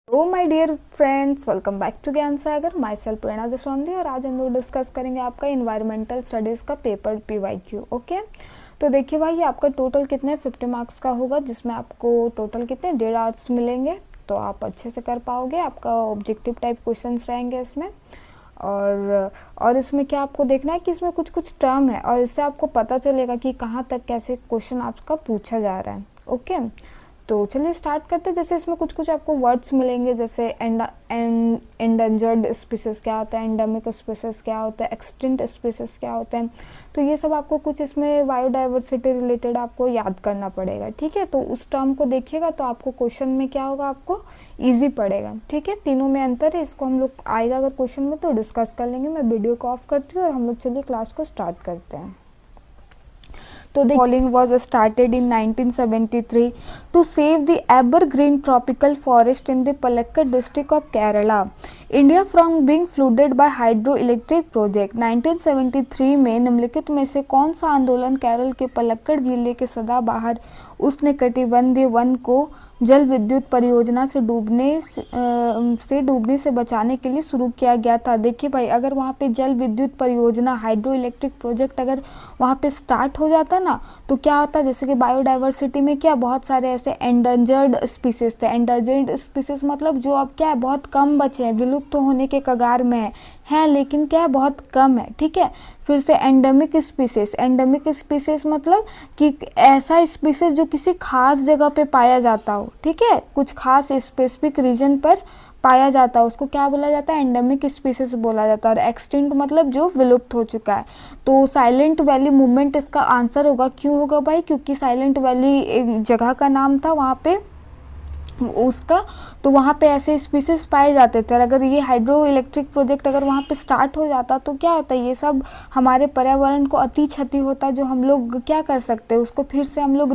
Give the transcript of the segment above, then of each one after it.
O my dear friends, welcome back to Gyan Sagar. My self प्रेरणा जसवंती और आज हम लोग डिस्कस करेंगे आपका इन्वायरमेंटल स्टडीज़ का पेपर PYQ। ओके, तो देखिए भाई, आपका टोटल कितने 50 मार्क्स का होगा, जिसमें आपको टोटल कितने 1.5 आवर्स मिलेंगे। तो आप अच्छे से कर पाओगे। आपका ऑब्जेक्टिव टाइप क्वेश्चंस रहेंगे इसमें। और इसमें क्या आपको देखना है कि इसमें कुछ कुछ टर्म है और इससे आपको पता चलेगा कि कहाँ तक कैसे क्वेश्चन आपका पूछा जा रहा है। ओके, तो चलिए स्टार्ट करते हैं। जैसे इसमें कुछ कुछ आपको वर्ड्स मिलेंगे, जैसे एंडेंजर्ड स्पीसीज क्या होता है, एंडेमिक स्पीसीज क्या होता है, एक्सटिंक्ट स्पीसीज क्या होता है। तो ये सब आपको कुछ इसमें बायोडाइवर्सिटी रिलेटेड आपको याद करना पड़ेगा। ठीक है, तो उस टर्म को देखिएगा तो आपको क्वेश्चन में क्या होगा, आपको ईजी पड़ेगा। ठीक है, तीनों में अंतर है, इसको हम लोग आएगा अगर क्वेश्चन में तो डिस्कस कर लेंगे। मैं वीडियो को ऑफ करती हूँ और हम लोग चलिए क्लास को स्टार्ट करते हैं। तो the falling was started in 1973 to save the evergreen tropical forest in the Palakkad district of Kerala, India from being flooded by hydroelectric project। 1973 में निम्नलिखित में से कौन सा आंदोलन केरल के पलक्कड़ जिले के सदाबहार उष्णकटिबंधीय वन को जल विद्युत परियोजना से डूबने से बचाने के लिए शुरू किया गया था। देखिए भाई, अगर वहाँ पे जल विद्युत परियोजना हाइड्रो इलेक्ट्रिक प्रोजेक्ट अगर वहाँ पे स्टार्ट हो जाता ना, तो क्या होता, जैसे कि बायोडाइवर्सिटी में क्या बहुत सारे ऐसे एंडेंजर्ड स्पीसीज थे। एंडेंजर्ड स्पीसीज मतलब जो अब क्या है बहुत कम बचे हैं, विलुप्त तो होने के कगार में है लेकिन क्या है बहुत कम है। ठीक है, फिर से एंडेमिक स्पीसीज। एंडेमिक स्पीसीज मतलब कि ऐसा स्पीसीज जो किसी खास जगह पे पाया जाता हो। ठीक है, कुछ खास स्पेसिफिक रीजन पर पाया जाता है, उसको क्या बोला जाता है, एंडेमिक स्पीसीज बोला जाता है। और एक्सटिंक्ट मतलब जो विलुप्त हो चुका है। तो साइलेंट वैली मूवमेंट इसका आंसर होगा। क्यों होगा भाई, क्योंकि साइलेंट वैली एक जगह का नाम था वहाँ पे उसका, तो वहाँ पे ऐसे स्पीसीज पाए जाते थे। और अगर ये हाइड्रो इलेक्ट्रिक प्रोजेक्ट अगर वहाँ पे स्टार्ट हो जाता तो क्या होता है, ये सब हमारे पर्यावरण को अति क्षति होता, जो हम लोग क्या कर सकते हैं, उसको फिर से हम लोग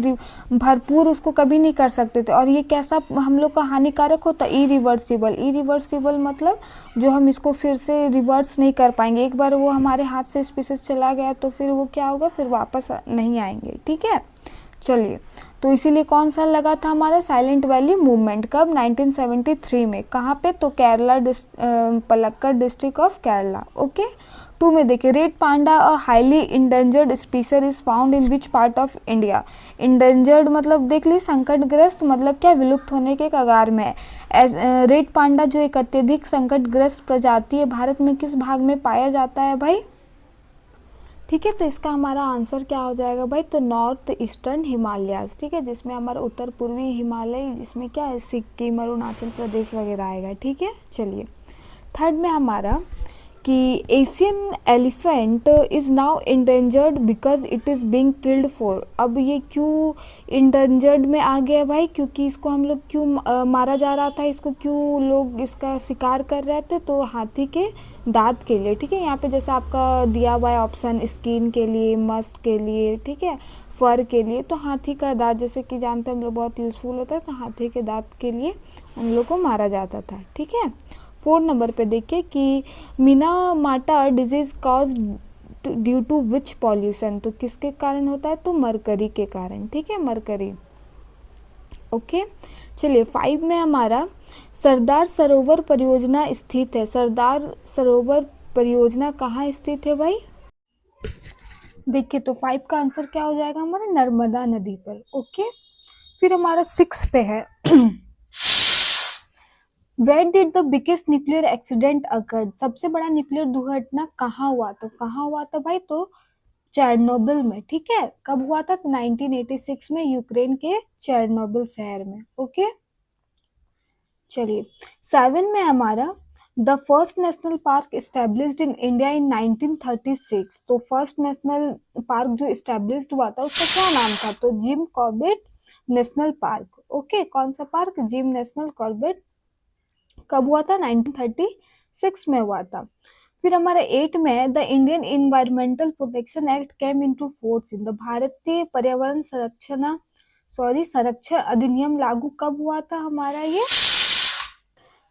भरपूर उसको कभी नहीं कर सकते थे। और ये कैसा हम लोग का हानिकारक होता, इरिवर्सिबल। इरिवर्सिबल मतलब जो हम इसको फिर से रिवर्स नहीं कर पाएंगे। एक बार वो हमारे हाथ से स्पीसीज चला गया तो फिर वो क्या होगा, फिर वापस नहीं आएंगे। ठीक है, चलिए, तो इसीलिए कौन सा लगा था हमारा साइलेंट वैली मूवमेंट, कब, 1973 में। कहाँ पे, तो Kerala Palakkad district of Kerala. Okay, 2 में देखिए, red panda a highly endangered species is found in which part of India. Endangered मतलब देख ली, संकटग्रस्त मतलब क्या, विलुप्त होने के कगार में है। रेड पांडा जो एक अत्यधिक संकटग्रस्त प्रजाति है, भारत में किस भाग में पाया जाता है भाई। ठीक है, तो इसका हमारा आंसर क्या हो जाएगा भाई, तो नॉर्थ ईस्टर्न हिमालयाज। ठीक है, जिसमें हमारा उत्तर पूर्वी हिमालय, जिसमें क्या है, सिक्किम, अरुणाचल प्रदेश वगैरह आएगा। ठीक है, चलिए, थर्ड में हमारा कि Asian elephant is now endangered because it is being killed for. अब ये क्यों इंडेंजर्ड में आ गया भाई, क्योंकि इसको हम लोग क्यों मारा जा रहा था, इसको क्यों लोग इसका शिकार कर रहे थे, तो हाथी के दांत के लिए। ठीक है, यहाँ पे जैसे आपका दिया हुआ है ऑप्शन, स्किन के लिए, मस्क के लिए, ठीक है, फर के लिए। तो हाथी का दांत जैसे कि जानते हैं हम लोग बहुत यूज़फुल होता है, तो हाथी के दांत के लिए उन लोग को मारा जाता था। ठीक है, 4 नंबर पे देखिए कि Minamata disease cause due to which pollution. तो किसके कारण होता है, तो मरकरी के कारण। ठीक है, मरकरी। ओके, चलिए, 5 में हमारा सरदार सरोवर परियोजना स्थित है। सरदार सरोवर परियोजना कहाँ स्थित है भाई, देखिए, तो 5 का आंसर क्या हो जाएगा हमारा, नर्मदा नदी पर। ओके, फिर हमारा 6 पे है where did the biggest nuclear accident occurred. सबसे बड़ा न्यूक्लियर दुर्घटना कहाँ हुआ, तो कहाँ हुआ था भाई, तो चेरनोबिल में। ठीक है, कब हुआ था, तो 1986 में, यूक्रेन के चेरनोबिल शहर में। ओके, चलिए, 7 में हमारा the first national park established in India in 1936। तो फर्स्ट नेशनल पार्क जो स्टैब्लिश्ड हुआ था उसका क्या नाम था, तो Jim Corbett national park. Okay, कौन सा पार्क, जिम नेशनल कॉर्बेट। कब हुआ था, 1936 में हुआ था। फिर हमारा 8 में the Indian environmental protection act came into force in the. भारतीय पर्यावरण संरक्षण अधिनियम लागू कब हुआ था हमारा, ये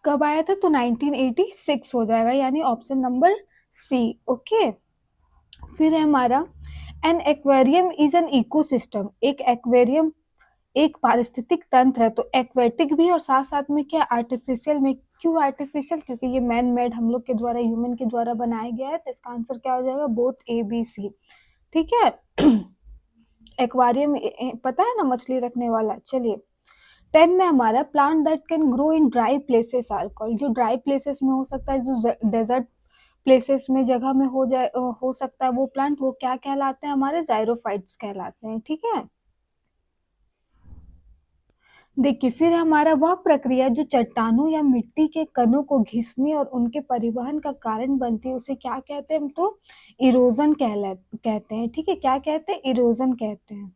कब आया था, तो 1986 हो जाएगा, यानी ऑप्शन नंबर सी। ओके, फिर है हमारा an aquarium is an ecosystem. एक एक्वेरियम एक पारिस्थितिक तंत्र है, तो एक्वेटिक भी और साथ साथ में क्या आर्टिफिशियल में। क्यों आर्टिफिशियल? क्योंकि ये मैन मेड हम लोग के द्वारा, ह्यूमन के द्वारा बनाया गया है, तो इसका आंसर क्या हो जाएगा? Both A B C. ठीक है। एक्वारियम पता है ना, मछली रखने वाला। चलिए 10 में हमारा plant that can grow in dry places are called. जो ड्राई प्लेसेस में हो सकता है, जो डेजर्ट प्लेसेस में जगह में हो सकता है वो प्लांट, वो क्या कहलाते हैं? हमारे जायरोफाइट्स कहलाते हैं। ठीक है। देखिए फिर हमारा वह प्रक्रिया जो चट्टानों या मिट्टी के कणों को घिसने और उनके परिवहन का कारण बनती है, उसे क्या कहते हैं? हम तो इरोजन कहते हैं। ठीक है, क्या कहते हैं? इरोजन कहते हैं।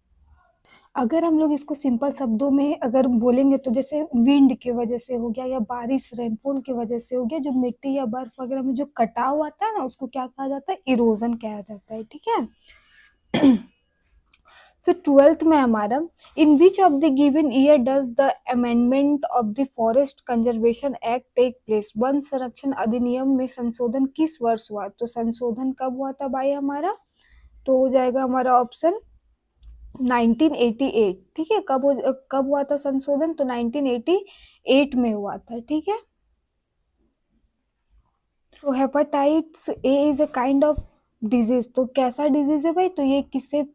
अगर हम लोग इसको सिंपल शब्दों में अगर बोलेंगे तो जैसे विंड की वजह से हो गया, या बारिश रेनफॉल की वजह से हो गया, जो मिट्टी या बर्फ वगैरह में जो कटाव आता है ना, उसको क्या कहा जाता है? इरोजन कहा जाता है। ठीक है। फिर 12th में हमारा in which of the given year does the amendment of the forest conservation act take place. वन संरक्षण अधिनियम में संशोधन किस वर्ष हुआ? तो संशोधन कब हुआ था भाई हमारा? तो हो जाएगा हमारा ऑप्शन 1988। ठीक है, कब हुआ था संशोधन? तो 1988 में हुआ था। ठीक है। तो hepatitis A is a kind of disease. तो कैसा डिजीज है भाई? तो ये किससे,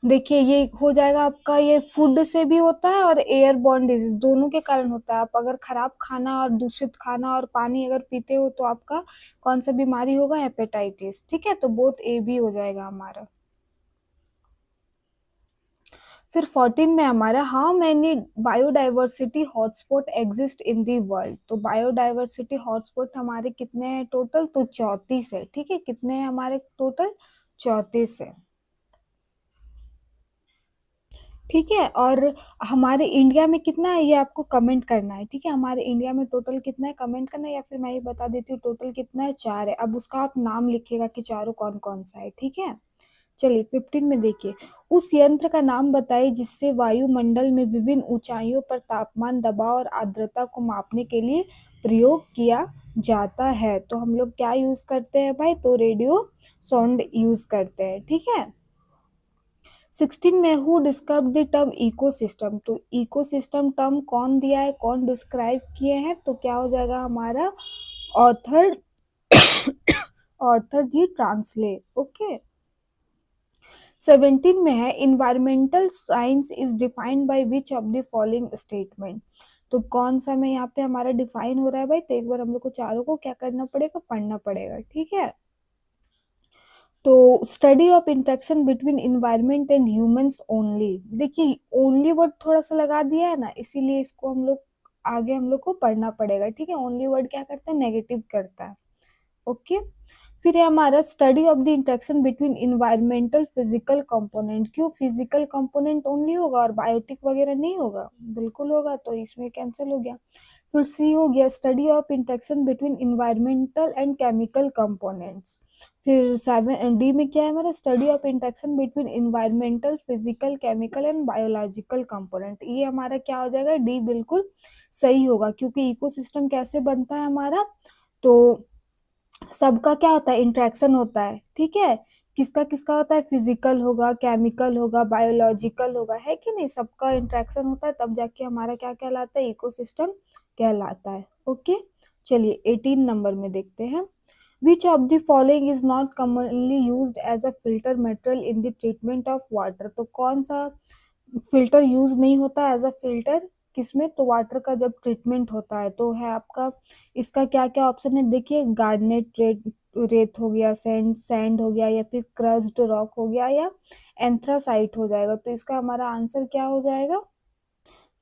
देखिए ये हो जाएगा आपका, ये फूड से भी होता है और एयरबॉर्न डिजीज दोनों के कारण होता है। आप अगर खराब खाना और दूषित खाना और पानी अगर पीते हो तो आपका कौन सा बीमारी होगा? हेपेटाइटिस। ठीक है, तो बोथ ए बी हो जाएगा हमारा। फिर 14 में हमारा how many biodiversity hotspot exist in the world. तो बायोडाइवर्सिटी हॉटस्पॉट हमारे कितने हैं टोटल? तो 34 है। ठीक है, कितने हैं हमारे टोटल? 34 है। ठीक है, और हमारे इंडिया में कितना है ये आपको कमेंट करना है। ठीक है, हमारे इंडिया में टोटल कितना है कमेंट करना है, या फिर मैं ये बता देती हूँ टोटल कितना है? 4 है। अब उसका आप नाम लिखिएगा कि चारों कौन कौन सा है। ठीक है। चलिए 15 में देखिए, उस यंत्र का नाम बताइए जिससे वायुमंडल में विभिन्न ऊंचाइयों पर तापमान, दबाव और आर्द्रता को मापने के लिए प्रयोग किया जाता है। तो हम लोग क्या यूज करते हैं भाई? तो रेडियो साउंड यूज करते हैं। ठीक है। 16 में who describe the term ecosystem. तो इकोसिस्टम टर्म कौन दिया है, कौन डिस्क्राइब किए हैं? तो क्या हो जाएगा हमारा? ऑथर ऑथर जी ट्रांसले। ओके। 17 में है environmental science is defined by which of the following statement. तो कौन सा में यहाँ पे हमारा डिफाइन हो रहा है भाई? तो एक बार हम लोग को चारों को क्या करना पड़ेगा? पढ़ना पड़ेगा। ठीक है। तो study of interaction between environment and humans only. देखिए ओनली वर्ड थोड़ा सा लगा दिया है ना, इसीलिए इसको हम लोग आगे हम लोग को पढ़ना पड़ेगा। ठीक है, ओनली वर्ड क्या करता है? नेगेटिव करता है। ओके। फिर है हमारा study of the interaction between environmental physical component. क्यों फिजिकल कंपोनेंट ओनली होगा और बायोटिक वगैरह नहीं होगा? बिल्कुल होगा, तो इसमें कैंसिल हो गया। फिर सी हो गया study of interaction between environmental and chemical components. फिर 7 डी में क्या है हमारा? Study of interaction between environmental physical chemical and biological component. ये हमारा क्या हो जाएगा? डी बिल्कुल सही होगा, क्योंकि इकोसिस्टम कैसे बनता है हमारा? तो सबका क्या होता है? इंटरेक्शन होता है। ठीक है, किसका किसका होता है? फिजिकल होगा, केमिकल होगा, बायोलॉजिकल होगा, है कि नहीं? सबका इंटरेक्शन होता है, तब जाके हमारा क्या कहलाता है? इकोसिस्टम कहलाता है। ओके। चलिए 18 नंबर में देखते हैं, which of the following is not commonly used as a filter material in the treatment of water. तो कौन सा फिल्टर यूज नहीं होता एज अ फिल्टर? किसमें? तो वाटर का जब ट्रीटमेंट होता है तो है आपका, इसका क्या क्या ऑप्शन है देखिए, गार्नेट रेत, रेत हो गया, सैंड हो गया, या फिर क्रस्ड रॉक हो गया, या एंथ्रासाइट हो जाएगा। तो इसका हमारा आंसर क्या हो जाएगा?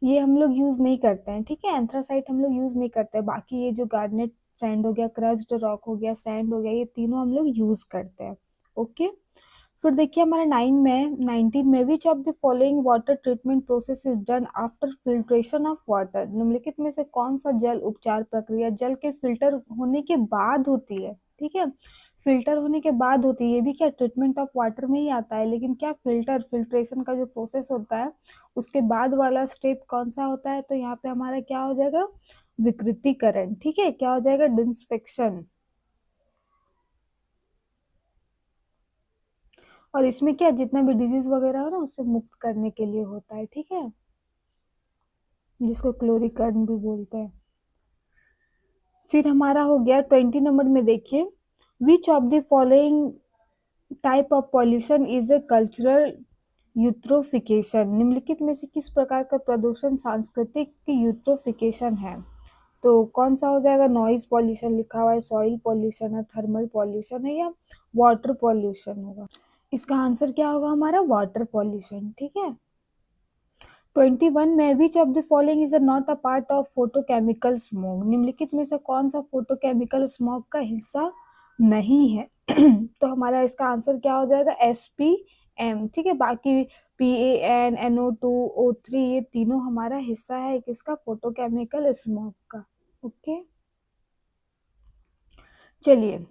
ये हम लोग यूज नहीं करते हैं। ठीक है, एंथ्रासाइट हम लोग यूज नहीं करते हैं। बाकी ये जो गार्नेट सैंड हो गया, क्रस्ड रॉक हो गया, सैंड हो गया, ये तीनों हम लोग यूज करते हैं। ओके। फिर देखिए हमारा 19 में which of the following water treatment process is done after filtration of water. निम्नलिखित में से कौन सा जल उपचार प्रक्रिया जल के फिल्टर होने के बाद होती है? ठीक है, फिल्टर होने के बाद होती है। ये भी क्या ट्रीटमेंट ऑफ वाटर में ही आता है, लेकिन क्या फिल्ट्रेशन का जो प्रोसेस होता है उसके बाद वाला स्टेप कौन सा होता है? तो यहाँ पे हमारा क्या हो जाएगा? विकृतीकरण। ठीक है, क्या हो जाएगा? डिसइंफेक्शन। और इसमें क्या जितना भी डिजीज वगैरह हो ना, उससे मुक्त करने के लिए होता है। ठीक है। जिसको क्लोरीकर्न भी बोलते हैं। फिर हमारा हो गया 20 नंबर में, देखिए which of the following type of pollution is a cultural eutrophication, निम्नलिखित में से किस प्रकार का प्रदूषण सांस्कृतिक यूट्रोफिकेशन है। तो कौन सा हो जाएगा, नॉइज पॉल्यूशन लिखा हुआ है, सॉइल पॉल्यूशन है, थर्मल पॉल्यूशन है, या वाटर पॉल्यूशन होगा। इसका आंसर क्या होगा हमारा, वाटर पॉल्यूशन। ठीक है। 21 में which of the following is not a part of photochemical smoke, निम्नलिखित में से कौन सा फोटोकेमिकल स्मोक का हिस्सा नहीं है। तो हमारा इसका आंसर क्या हो जाएगा, SPM। ठीक है। बाकी PAN, NO2, O3 ये तीनों हमारा हिस्सा है किसका, फोटोकेमिकल स्मोक का। ओके, चलिए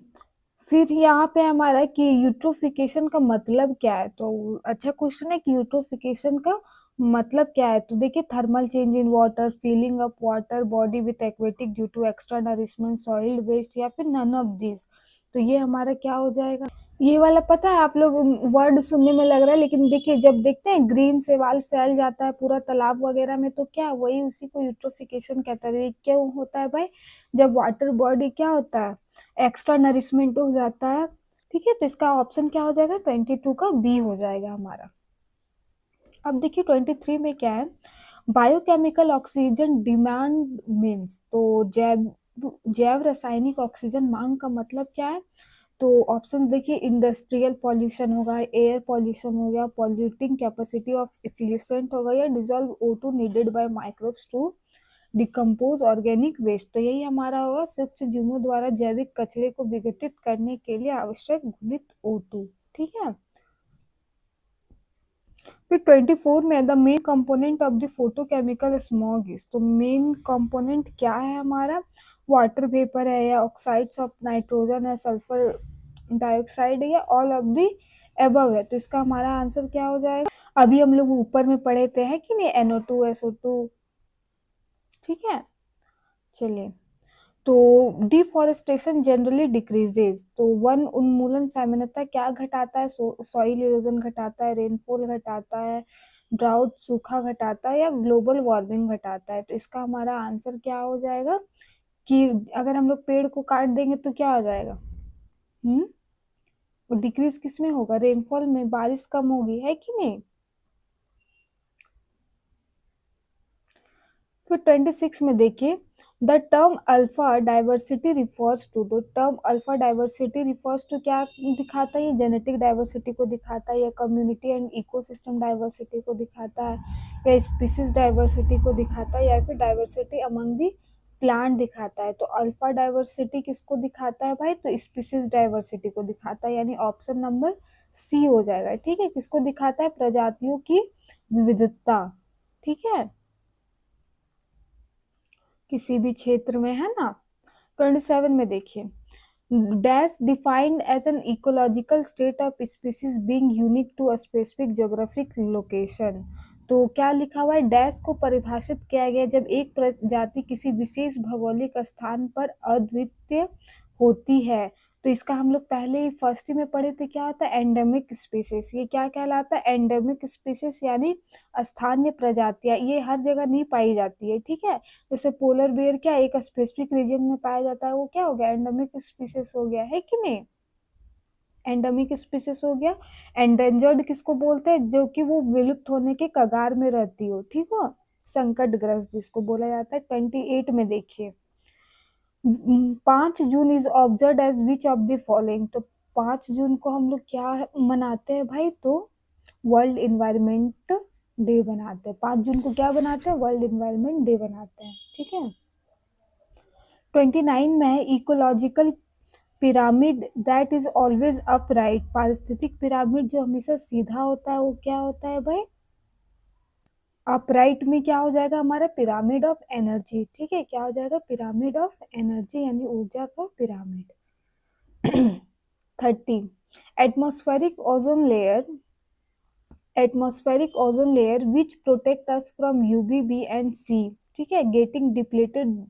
फिर यहाँ पे हमारा कि यूट्रोफिकेशन का मतलब क्या है। तो अच्छा क्वेश्चन है कि यूट्रोफिकेशन का मतलब क्या है। तो देखिए, thermal change in water, feeling up water body with aquatic due to extra nourishment, soil waste, या फिर नन ऑफ दिस। तो ये हमारा क्या हो जाएगा, ये वाला पता है आप लोग, वर्ड सुनने में लग रहा है, लेकिन देखिए जब देखते हैं ग्रीन सेवाल फैल जाता है पूरा तालाब वगैरह में, तो क्या वही उसी को यूट्रोफिकेशन कहता है। क्यों होता है भाई, जब वाटर बॉडी क्या होता है, एक्स्ट्रा नरिशमेंट हो जाता है। ठीक है। तो इसका ऑप्शन क्या हो जाएगा, 22 का बी हो जाएगा हमारा। अब देखिए 23 में क्या है, बायोकेमिकल ऑक्सीजन डिमांड मीन्स, तो जैव जैव रासायनिक ऑक्सीजन मांग का मतलब क्या है। तो ऑप्शंस देखिए, इंडस्ट्रियल पॉल्यूशन होगा, एयर पॉल्यूशन हो गया, पॉल्यूटिंग कैपेसिटी ऑफ इफ्ल्यूसेंट होगा, या dissolve O2 needed by microbes to decompose organic waste. तो यही हमारा होगा, सूक्ष्म जीवों द्वारा जैविक कचरे को विघटित करने के लिए आवश्यक घुलित O2। ठीक है। फिर 24 में the main component of the photochemical smog is, तो मेन कंपोनेंट क्या है हमारा, वाटर वेपर है, या ऑक्साइड्स ऑफ नाइट्रोजन है, सल्फर डाइऑक्साइड है, या ऑल ऑफ द एबव है। तो इसका हमारा आंसर क्या हो जाएगा, अभी हम लोग ऊपर में पढ़े थे हैं कि नहीं, NO2 SO2। ठीक है। चलिए, तो डिफॉरेस्टेशन जनरली डिक्रीजेज, तो वन उन्मूलन सामान्यतः क्या घटाता है, सॉइल इरोजन घटाता है, रेनफॉल घटाता है, ड्राउट सूखा घटाता है, या ग्लोबल वार्मिंग घटाता है। तो इसका हमारा आंसर क्या हो जाएगा कि अगर हम लोग पेड़ को काट देंगे तो क्या हो जाएगा, डिक्रीज किस में होगा, रेनफॉल में, बारिश कम होगी, है कि नहीं। फिर 26 में देखिए, the term alpha diversity refers to, the term alpha diversity refers to क्या दिखाता है, ये जेनेटिक डाइवर्सिटी को दिखाता है, या कम्युनिटी एंड इकोसिस्टम डाइवर्सिटी को दिखाता है, या स्पीसीज डाइवर्सिटी को दिखाता है, या फिर डाइवर्सिटी अमंग दी प्लांट दिखाता है। तो अल्फा डाइवर्सिटी किसको दिखाता है भाई, तो स्पीसीज डाइवर्सिटी को दिखाता है, यानी ऑप्शन नंबर सी हो जाएगा। ठीक है। किसको दिखाता है, प्रजातियों की विविधता। ठीक है, किसी भी क्षेत्र में, है ना। 27 में देखिए, dash defined as an ecological state of species being unique to a specific geographic location. तो क्या लिखा हुआ है, डैश को परिभाषित किया गया जब एक प्रजाति किसी विशेष भौगोलिक स्थान पर अद्वितीय होती है। तो इसका हम लोग पहले ही फर्स्ट में पढ़े थे, क्या होता है, एंडेमिक स्पीसीज। ये क्या कहलाता है, एंडेमिक स्पीसीज, यानी स्थानीय प्रजातियां, ये हर जगह नहीं पाई जाती है। ठीक है। जैसे पोलर बेयर क्या एक स्पेसिफिक रीजन में पाया जाता है, वो क्या हो गया, एंडेमिक स्पीसीज हो गया, है कि नहीं। एंडेमिक स्पीसीज हो गया। एंडेंजर्ड किसको बोलते हैं, जो कि वो विलुप्त होने के कगार में रहती हो। ठीक हो, संकटग्रस्त जिसको बोला जाता है। 28 में देखिए, 5 June is observe as which of the following, तो 5 जून को हम लोग क्या मनाते हैं भाई, तो वर्ल्ड इन्वायरमेंट डे बनाते हैं। 5 जून को क्या बनाते हैं, वर्ल्ड इन्वायरमेंट डे बनाते हैं। ठीक है। 29 में है, ecological pyramid that is always upright, पारिस्थितिक पिरामिड जो हमेशा सीधा होता है, वो क्या होता है भाई, अपराइट में क्या हो जाएगा हमारा, पिरामिड ऑफ एनर्जी। ठीक है, क्या हो जाएगा, पिरामिड ऑफ एनर्जी, यानी ऊर्जा का पिरामिड। 30, atmospheric ozone layer, atmospheric ozone layer which protect us from UVB and C, ठीक है, getting depleted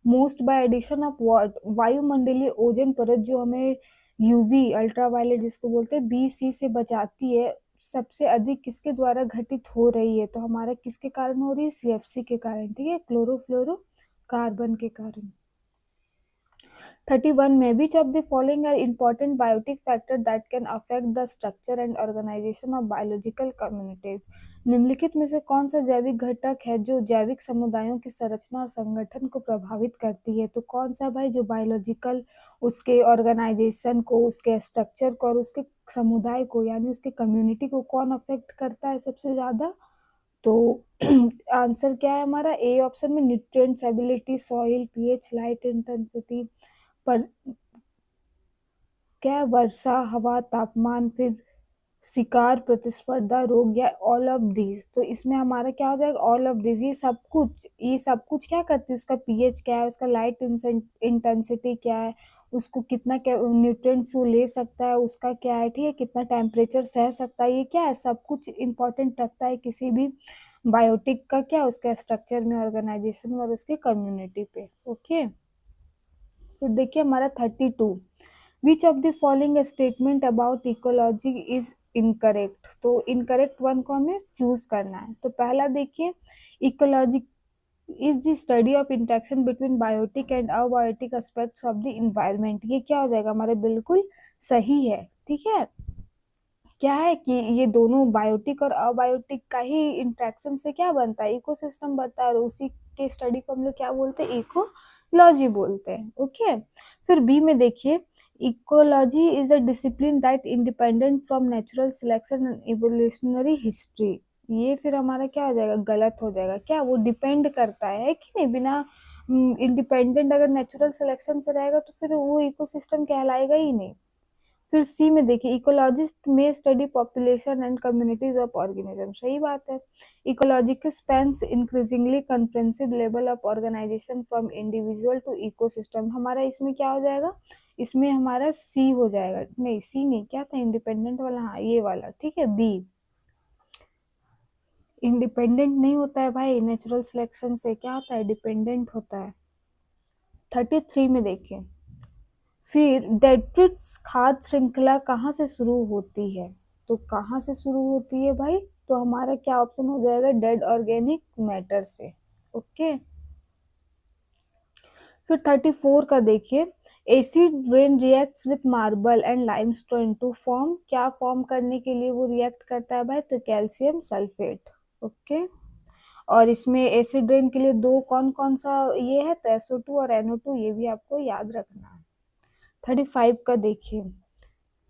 most by addition of what, वायुमंडलीय ओजोन परत जो हमें UV अल्ट्रावायलेट जिसको बोलते हैं BC से बचाती है, सबसे अधिक किसके द्वारा घटित हो रही है, तो हमारा किसके कारण हो रही है, CFC के कारण, ठीक है, क्लोरोफ्लोरोकार्बन के कारण। 31 में which of the following are important biotic factor that can affect the structure and organization of biological communities, निम्नलिखित में से कौन सा जैविक घटक है जो जैविक समुदायों की संरचना और संगठन को प्रभावित करती है, तो कौन सा भाई, जो बायोलॉजिकल उसके ऑर्गेनाइजेशन को, उसके स्ट्रक्चर को और उसके समुदाय को यानी उसके कम्युनिटी को कौन अफेक्ट करता है सबसे ज्यादा, तो आंसर क्या है हमारा, ए ऑप्शन में nutrient ability, soil pH, light intensity, पर क्या है, वर्षा, हवा, तापमान, फिर शिकार, प्रतिस्पर्धा, रोग या ऑल ऑफ दीज, तो इसमें हमारा क्या हो जाएगा, ऑल ऑफ दीज। ये सब कुछ क्या करती है, उसका पीएच क्या है, उसका लाइट इंटेंसिटी क्या है, उसको कितना न्यूट्रिएंट्स वो ले सकता है, उसका क्या है, ठीक है, कितना टेम्परेचर सह सकता है, ये क्या है, सब कुछ इंपॉर्टेंट रखता है किसी भी बायोटिक का, क्या उसका स्ट्रक्चर में, ऑर्गेनाइजेशन में और उसके कम्युनिटी पे। ओके, फिर देखिए हमारा 32, which of the following statement about ecology is incorrect, तो इनकरेक्ट वन को हमें चूज करना है। तो पहला देखिए, ecology is the study of interaction between biotic and abiotic aspects of the environment, ये क्या हो जाएगा हमारे, बिल्कुल सही है, ठीक है। क्या है कि ये दोनों बायोटिक और अबायोटिक का ही इंटरेक्शन से क्या बनता है, इकोसिस्टम बनता है, और उसी के स्टडी को हम लोग क्या बोलते हैं, इकोलॉजी बोलते हैं। ओके, फिर बी में देखिए, ecology is a discipline that independent from natural selection and evolutionary history, ये फिर हमारा क्या हो जाएगा, गलत हो जाएगा, क्या वो डिपेंड करता है कि नहीं, बिना इंडिपेंडेंट अगर नेचुरल सिलेक्शन से रहेगा तो फिर वो इकोसिस्टम कहलाएगा ही नहीं। फिर सी में देखिए, इकोलॉजिस्ट में study population and communities of organism, सही बात है। Ecological spans increasingly comprehensive level of organization from individual to ecosystem, हमारा इसमें क्या हो जाएगा, इसमें हमारा सी हो जाएगा, नहीं सी नहीं, क्या था इंडिपेंडेंट वाला, हाँ ये वाला, ठीक है, बी। इंडिपेंडेंट नहीं होता है भाई, नेचुरल सिलेक्शन से क्या होता है, डिपेंडेंट होता है। 33 में देखिए, फिर डेट्रिट्स खाद्य श्रृंखला कहाँ से शुरू होती है, तो कहाँ से शुरू होती है भाई, तो हमारा क्या ऑप्शन हो जाएगा, डेड ऑर्गेनिक मैटर से। ओके, फिर 34 का देखिए, acid rain reacts with marble and limestone to form, क्या फॉर्म करने के लिए वो रिएक्ट करता है भाई, तो कैल्शियम सल्फेट। ओके, और इसमें एसिड रेन के लिए दो कौन कौन सा ये है, तो SO2 और NO2, ये भी आपको याद रखना है। 35 का देखिए,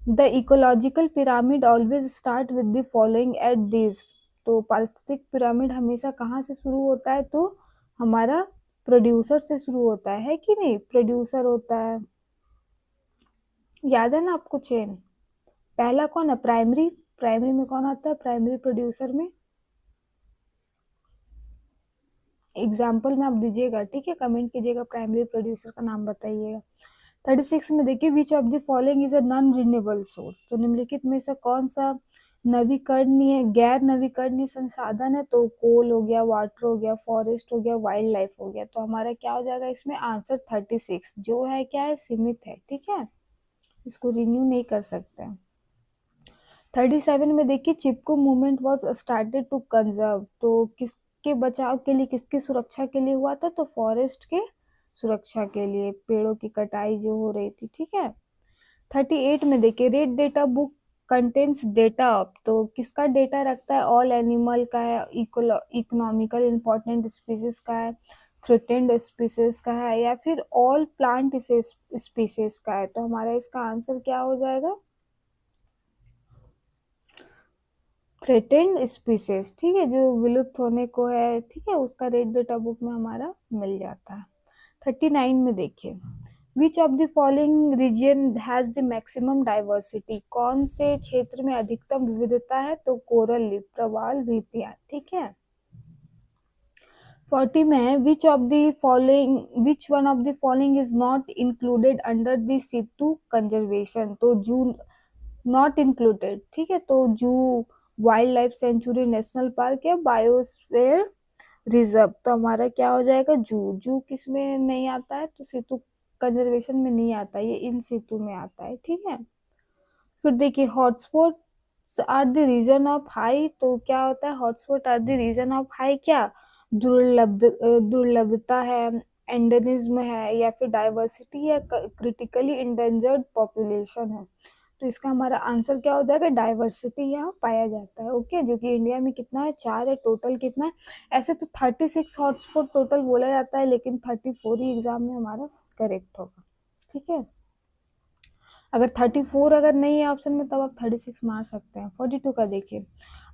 the ecological pyramid always start with the following at this, तो पारिस्थितिक पिरामिड हमेशा कहाँ से शुरू होता है, तो हमारा प्रोड्यूसर से शुरू होता है कि नहीं, प्रोड्यूसर होता है, याद है ना आपको चेन, पहला कौन है, प्राइमरी, प्राइमरी में कौन आता है, प्राइमरी प्रोड्यूसर में एग्जाम्पल में आप दीजिएगा, ठीक है, कमेंट कीजिएगा, प्राइमरी प्रोड्यूसर का नाम बताइएगा। 36 में देखिए, which of the following is a non renewable source, तो निम्नलिखित में से कौन सा नवीकरणीय, गैर नवीकरणीय संसाधन है, तो कोल हो गया, वाटर हो गया, फॉरेस्ट हो गया, वाइल्ड लाइफ हो गया, तो हमारा क्या हो जाएगा इसमें आंसर 36, जो है क्या है, सीमित है, ठीक है, इसको रिन्यू नहीं कर सकते हैं। 37 में देखिए, Chipko movement was started to conserve, तो किसके बचाव के लिए, किसकी सुरक्षा के लिए हुआ था, तो फॉरेस्ट के सुरक्षा के लिए, पेड़ों की कटाई जो हो रही थी, ठीक है। 38 में देखिए, red data book contains data of, तो किसका डेटा रखता है, ऑल एनिमल का है, इकोनॉमिकल इंपॉर्टेंट स्पीसीज का है, थ्रेटेंड स्पीसीज का है, या फिर ऑल प्लांट स्पीसीज का है, तो हमारा इसका आंसर क्या हो जाएगा, थ्रेटेंड स्पीसीज, ठीक है, जो विलुप्त होने को है, ठीक है, उसका रेड डेटा बुक में हमारा मिल जाता है। 39 में देखिए, which of the following region has the maximum diversity, कौन से क्षेत्र में अधिकतम विविधता है, तो कोरल रीफ, प्रवाल भित्तियां, ठीक है। 40 में है, which one of the following is not included under the Situ conservation, तो जू नॉट इंक्लूडेड, ठीक है, तो जू, wild life sanctuary, national park या बायोस्फीयर रिजर्व, तो हमारा क्या हो जाएगा, जू किस में नहीं आता है, तो सीतू कंजर्वेशन में नहीं आता, ये इन सीतू में आता है, ठीक है। फिर देखिए, hotspot are the region of high, तो क्या होता है hotspot are the region of high, क्या दुर्लभता है, एंडेमिज्म है, या फिर डाइवर्सिटी या क्रिटिकली इंडेंजर्ड पॉपुलेशन है। तो इसका हमारा आंसर क्या हो जाएगा, डाइवर्सिटी यहाँ पाया जाता है। ओके, जो कि इंडिया में कितना है, 4 है, टोटल कितना है, ऐसे तो 36 हॉटस्पॉट टोटल बोला जाता है, लेकिन 34 ही एग्जाम में हमारा करेक्ट होगा। ठीक है, अगर 34 अगर नहीं है ऑप्शन में तब आप 36 मार सकते हैं। 42 का देखिए,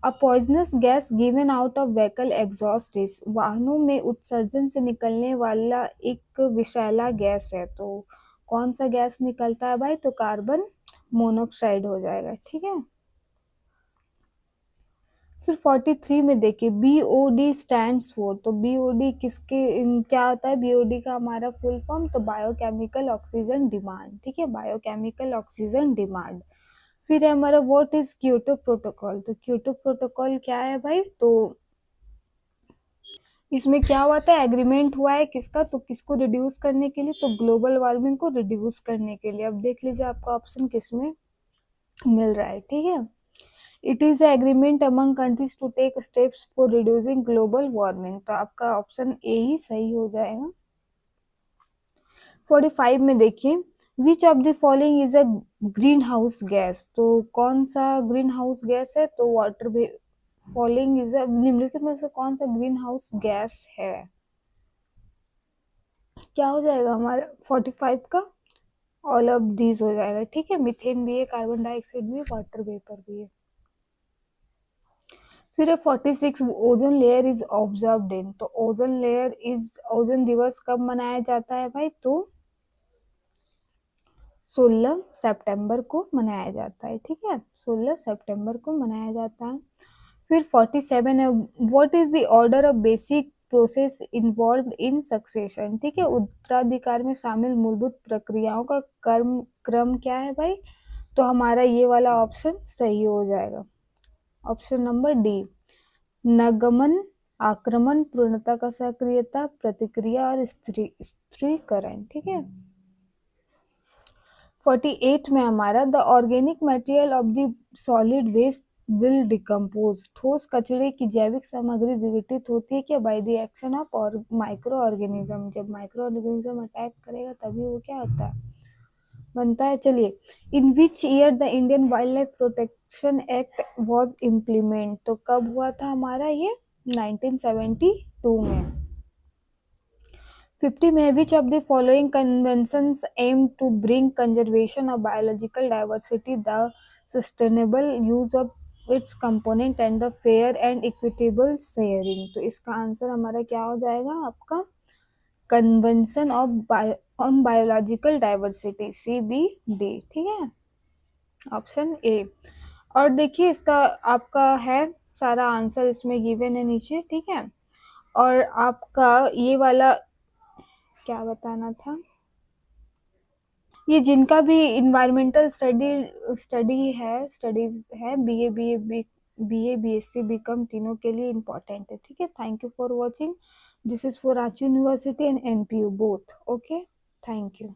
a poisonous gas given out of vehicle exhaust is, वाहनों में उत्सर्जन से निकलने वाला एक विषैला गैस है। तो कौन सा गैस निकलता है भाई, तो कार्बन मोनोऑक्साइड हो जाएगा। ठीक है, फिर 43 में देखिए, BOD स्टैंड्स फॉर, तो BOD किसके क्या होता है, BOD का हमारा फुल फॉर्म, तो बायोकेमिकल ऑक्सीजन डिमांड। ठीक है, बायोकेमिकल ऑक्सीजन डिमांड। फिर है हमारा व्हाट इज क्योटो प्रोटोकॉल, तो क्योटो प्रोटोकॉल क्या है भाई, तो इसमें क्या हुआ था, एग्रीमेंट हुआ है किसका, तो किसको रिड्यूस करने के लिए, तो ग्लोबल वार्मिंग को रिड्यूस करने के लिए। अब देख लीजिए आपका ऑप्शन किसमें मिल रहा है। ठीक है, it is agreement among countries to take steps for reducing global warming, तो आपका ऑप्शन ए ही सही हो जाएगा। 45 में देखिए, which of the following is a green house gas, तो कौन सा ग्रीन हाउस गैस है, तो वाटर फॉलोइंग इज अ, निम्नलिखित में से कौन सा ग्रीन हाउस गैस है, क्या हो जाएगा हमारा 45 का, ऑल ऑफ दीज हो जाएगा। ठीक है, मीथेन भी है, कार्बन डाइऑक्साइड भी है, वाटर वेपर भी है। फिर 46, ozone layer is observed in, तो ओजोन लेयर इज, ओजोन दिवस कब मनाया जाता है भाई, तो 16 सितंबर को मनाया जाता है। ठीक है, 16 सितंबर को मनाया जाता है। फिर 47 है, what is the order of basic process involve in succession, ठीक है, उत्तराधिकार में शामिल मूलभूत प्रक्रियाओं का क्रम क्या है भाई, तो हमारा ये वाला ऑप्शन सही हो जाएगा, ऑप्शन नंबर डी, नगमन, आक्रमण, पूर्णता का सक्रियता, प्रतिक्रिया और स्थिरीकरण। ठीक है, 48 में हमारा, the organic material of the solid waste will decompose, ठोस कचरे की जैविक सामग्री विघटित होती है क्या, बाय द एक्शन ऑफ और माइक्रो ऑर्गेनिज्म, जब माइक्रो ऑर्गेनिज्म अटैक करेगा तभी वो क्या होता है, बनता है। चलिए, in which year the Indian wild life protection act was implement, तो कब हुआ था हमारा ये, 1972 में। 50 में, which of the following conventions aim to bring conservation of biological diversity, the sustainable use of its component and the fair and equitable sharing, तो इसका आंसर हमारा क्या हो जाएगा आपका, convention of on biological diversity, CBD। ठीक है, option A. और देखिए इसका आपका है सारा आंसर इसमें गिवन है नीचे। ठीक है, और आपका ये वाला क्या बताना था, ये जिनका भी इन्वायरमेंटल स्टडी है, स्टडीज है, BA BSc BCom तीनों के लिए इम्पोर्टेंट है। ठीक है, thank you for watching, this is for Ranchi university and NPU both. Okay, thank you.